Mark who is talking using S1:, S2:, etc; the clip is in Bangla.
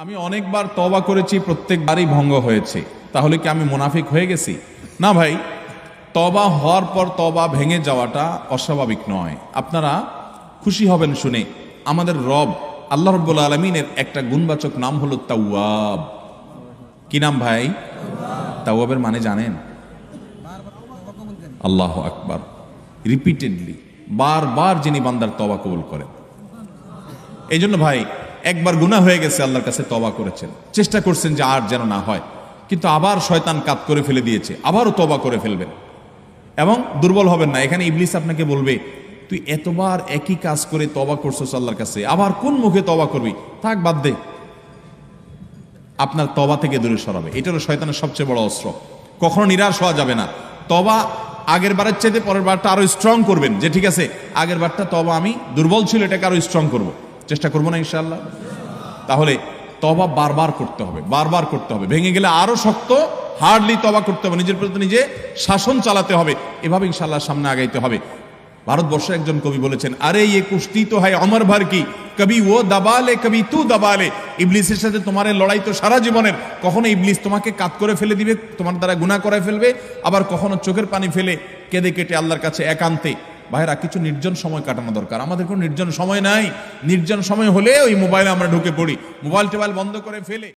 S1: আমি অনেকবার তওবা করেছি, প্রত্যেকবারই ভঙ্গ হয়েছে। তাহলে কি আমি মুনাফিক হয়ে গেছি? না ভাই, তওবা হওয়ার পর তওবা ভেঙে যাওয়াটা অস্বাভাবিক নয়। আপনারা খুশি হবেন শুনে, আমাদের রব আল্লাহ রাব্বুল আলামিনের একটা গুণবাচক নাম হলো তাওয়াব। কি নাম ভাই? তাওয়াবের মানে জানেন? আল্লাহু আকবার। রিপিটেডলি, বারবার যিনি বান্দার তওবা কবুল করেন। এই জন্য ভাই, একবার গুনাহ হয়ে গেছে, আল্লাহর কাছে তওবা করেছেন, চেষ্টা করছেন যে আর যেন না হয়, কিন্তু আবার শয়তান কাত করে ফেলে দিয়েছে, আবারও তওবা করে ফেলবেন এবং দুর্বল হবেন না। এখানে ইবলিস আপনাকে বলবে, তুই এতবার একই কাজ করে তওবা করছস আল্লাহর কাছে, আবার কোন মুখে তওবা করবি? থাক, বাদ দে। আপনার তওবা থেকে দূরে সরাবে। এটা হলো শয়তানের সবচেয়ে বড় অস্ত্র। কখনো নিরাশ হওয়া যাবে না। তওবা আগের বারের চাইতে পরের বারটা আরো স্ট্রং করবেন, যে ঠিক আছে আগের বারটা তওবা আমি দুর্বল ছিল, এটাকে আরো স্ট্রং করব, চেষ্টা করবো না ইনশাআল্লাহ। তাহলে তওবা বারবার করতে হবে, বারবার করতে হবে। ভেঙে গেলে আরো শক্ত, হার্ডলি তওবা করতে হবে, নিজের প্রতি নিজে শাসন চালাতে হবে। এভাবে ইনশাআল্লাহ সামনে আগাইতে হবে। ভারতবর্ষের একজন কবি বলেছেন, আরে ইয়ে কুস্তি তো হয় অমর ভর কি, কবি ও দাবালে কবি তু দাবালে। ইবলিসের সাথে তোমার লড়াই তো সারা জীবনের। কখনো ইবলিস তোমাকে কাত করে ফেলে দিবে, তোমার দ্বারা গুনাহ করে ফেলবে, আবার কখনো চোখের পানি ফেলে কেঁদে কেটে আল্লাহর কাছে একান্তে। ভাইরা, কিছু নির্জন সময় কাটানো দরকার। আমাদের কোনো নির্জন সময় নাই। নির্জন সময় হলে ওই মোবাইলে আমরা ঢুকে পড়ি, মোবাইল টোবাইল বন্ধ করে ফেলে।